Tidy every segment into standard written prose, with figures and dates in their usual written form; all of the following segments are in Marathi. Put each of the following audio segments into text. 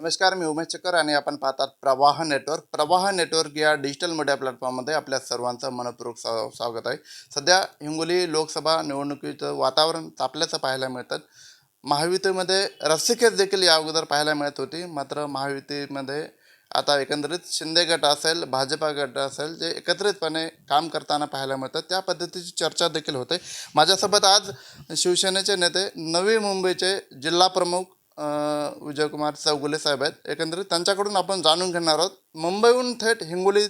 नमस्कार, मी उमेश चक्कर आणि आपण पाहतात प्रवाह नेटवर्क. प्रवाह नेटवर्क या डिजिटल मीडिया प्लॅटफॉर्ममध्ये आपल्या सर्वांचं मनपूर्वक स्वागत आहे. सध्या हिंगोली लोकसभा निवडणुकीचं वातावरण तापल्याचं पाहायला मिळतं. महायुतीमध्ये रस्सीखेच देखील या अगोदर पाहायला मिळत होती. मात्र महायुतीमध्ये आता एकंदरीत शिंदे गट असेल, भाजपा गट असेल, जे एकत्रितपणे काम करताना पाहायला मिळतात, त्या पद्धतीची चर्चा देखील होते. माझ्यासोबत आज शिवसेनेचे नेते, नवी मुंबईचे जिल्हा प्रमुख विजयकुमार चौगुले साहेब आहेत. एकंदरीत त्यांच्याकडून आपण जाणून घेणार आहोत. मुंबईहून थेट हिंगोली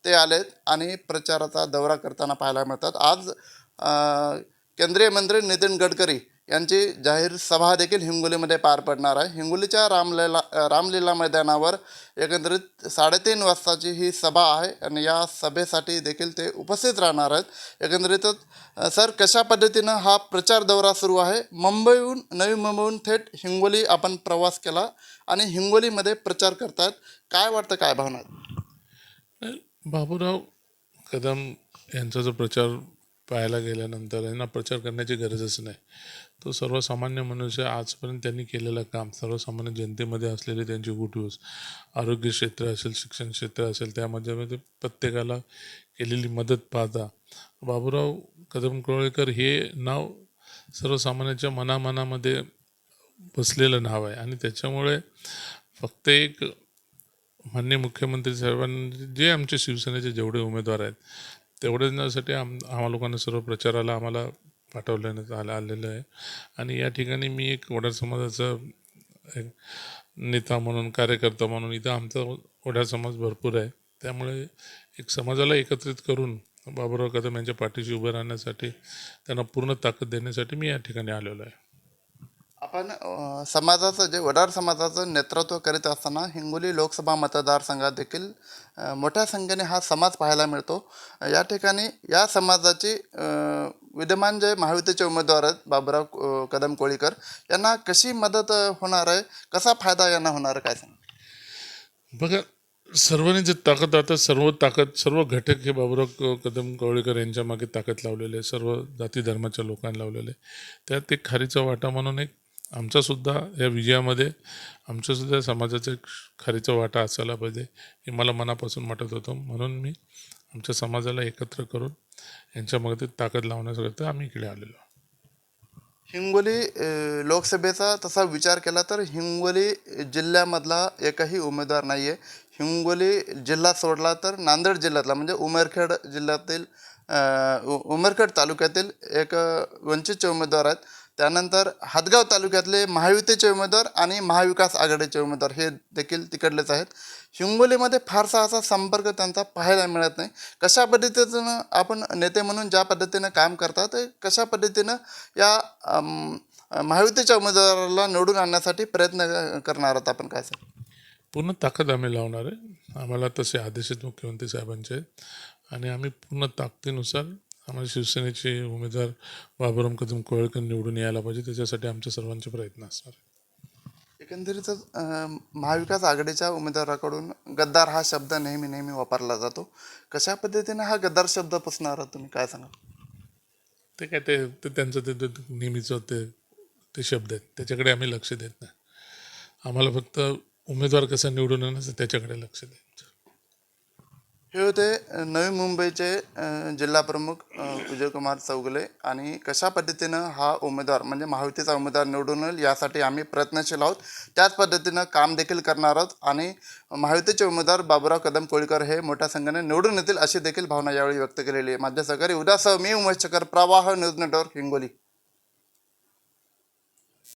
ते आलेत आणि प्रचाराचा दौरा करताना पाहायला मिळतात. आज केंद्रीय मंत्री नितीन गडकरी यांची जाहीर सभा देखील हिंगोलीमध्ये पार पडणार आहे. हिंगोलीच्या रामलीला मैदानावर एकंदरीत 3:30 वाजताची ही सभा आहे आणि या सभेसाठी देखील ते उपस्थित राहणार आहेत. एकंदरीतच सर, कशा पद्धतीनं हा प्रचार दौरा सुरू आहे? नवी मुंबईहून थेट हिंगोली आपण प्रवास केला आणि हिंगोलीमध्ये प्रचार करतात. काय वाटतं, काय भावना आहेत? बाबूराव कदम यांचा जो प्रचार पाहायला गेल्यानंतर यांना प्रचार करण्याची गरजच नाही. तो सर्वसामान्य मनुष्य आजपर्यंत त्यांनी केलेलं काम, सर्वसामान्य जनतेमध्ये असलेले त्यांची गुटूस, आरोग्य क्षेत्र असेल, शिक्षण क्षेत्र असेल, त्यामध्ये प्रत्येकाला केलेली मदत पाहता बाबूराव कदम कोळेकर हे नाव सर्वसामान्यांच्या मनामध्ये बसलेलं नाव आहे. आणि त्याच्यामुळे फक्त एक माननीय मुख्यमंत्री साहेबांनी जे आमचे शिवसेनेचे जेवढे उमेदवार आहेत तेवढ्यासाठी आम्हा लोकांना सर्व प्रचाराला आम्हाला पाठवण्यात आलेलं आहे. आणि या ठिकाणी मी एक वडार समाजाचा एक नेता म्हणून, कार्यकर्ता म्हणून इथं आमचा वडार समाज भरपूर आहे. त्यामुळे एक समाजाला एकत्रित करून बाबूराव कदम यांच्या पाठीशी उभं राहण्यासाठी, त्यांना पूर्ण ताकद देण्यासाठी मी या ठिकाणी आलेलो आहे. आपण समाजाचं जे वडार समाजाचं नेतृत्व करीत असताना हिंगोली लोकसभा मतदारसंघात देखील मोठ्या संख्येने हा समाज पाहायला मिळतो. या ठिकाणी या समाजाची विद्यमान जे महायुतीचे उमेदवार आहेत बाबूराव कदम कोळीकर, यांना कशी मदत होणार आहे, कसा फायदा यांना होणार आहे, काय सांग? बघा, सर्वांनी जे ताकद, आता सर्व घटक हे बाबूराव कदम कोळेकर यांच्या मागे ताकद लावलेले आहे. सर्व जाती धर्माच्या लोकांना लावलेले आहे. त्यात एक खारीचा वाटा म्हणून एक आमचासुद्धा या विजयामध्ये आमच्यासुद्धा समाजाचा एक खारीचा वाटा असायला पाहिजे हे मला मनापासून वाटत होतं. म्हणून मी आमच्या समाजाला एकत्र करून यांच्यामध्ये ताकद लावण्यासाठी आम्ही इकडे आलेलो. हिंगोली लोकसभेचा तसा विचार केला तर हिंगोली जिल्ह्यामधला एकही उमेदवार नाही आहे. हिंगोली जिल्हा सोडला तर नांदेड जिल्ह्यातला म्हणजे उमरखेड जिल्ह्यातील उमरखेड तालुक्यातील एक वंचितचे उमेदवार आहेत. त्यानंतर हातगाव तालुक्यातले महायुतीचे उमेदवार आणि महाविकास आघाडीचे उमेदवार हे देखील तिकडलेच आहेत. हिंगोलीमध्ये फारसा असा संपर्क त्यांचा पाहायला मिळत नाही. कशा पद्धतीनं आपण नेते म्हणून ज्या पद्धतीनं काम करतात, कशा पद्धतीनं या महायुतीच्या उमेदवाराला निवडून आणण्यासाठी प्रयत्न करणार आहात आपण, काय सर? पूर्ण ताकद आम्ही लावणार आहे. आम्हाला तसे आदेश आहेत मुख्यमंत्री साहेबांचे आणि आम्ही पूर्ण ताकदीनुसार आम्हाला शिवसेनेचे उमेदवार बाबूराव कदम कोळेकर निवडून यायला पाहिजे, त्याच्यासाठी आमचे सर्वांचे प्रयत्न असणार आहे. एकंदरीतच महाविकास आघाडीच्या उमेदवाराकडून गद्दार हा शब्द नेहमी वापरला जातो. कशा पद्धतीने हा गद्दार शब्द पुसणार आहात तुम्ही, काय सांगाल? ते काय ते त्यांचं ते नेहमीचं ते शब्द आहेत, त्याच्याकडे आम्ही लक्ष देत नाही. आम्हाला फक्त उमेदवार कसा निवडून येण्याचं त्याच्याकडे लक्ष द्यायचं. हे होते नवी मुंबईचे जिल्हा प्रमुख विजयकुमार चौगुले. आणि कशा पद्धतीनं हा उमेदवार म्हणजे महायुतीचा उमेदवार निवडून येईल यासाठी आम्ही प्रयत्नशील आहोत. त्याच पद्धतीनं काम देखील करणार आहोत आणि महायुतीचे उमेदवार बाबूराव कदम कोळीकर हे मोठ्या संख्येने निवडून येतील अशी देखील भावना यावेळी व्यक्त केलेली आहे. माझ्या सहकारी उद्यासह मी उमेश चक्कर, प्रवाह न्यूज नेटवर्क, हिंगोली.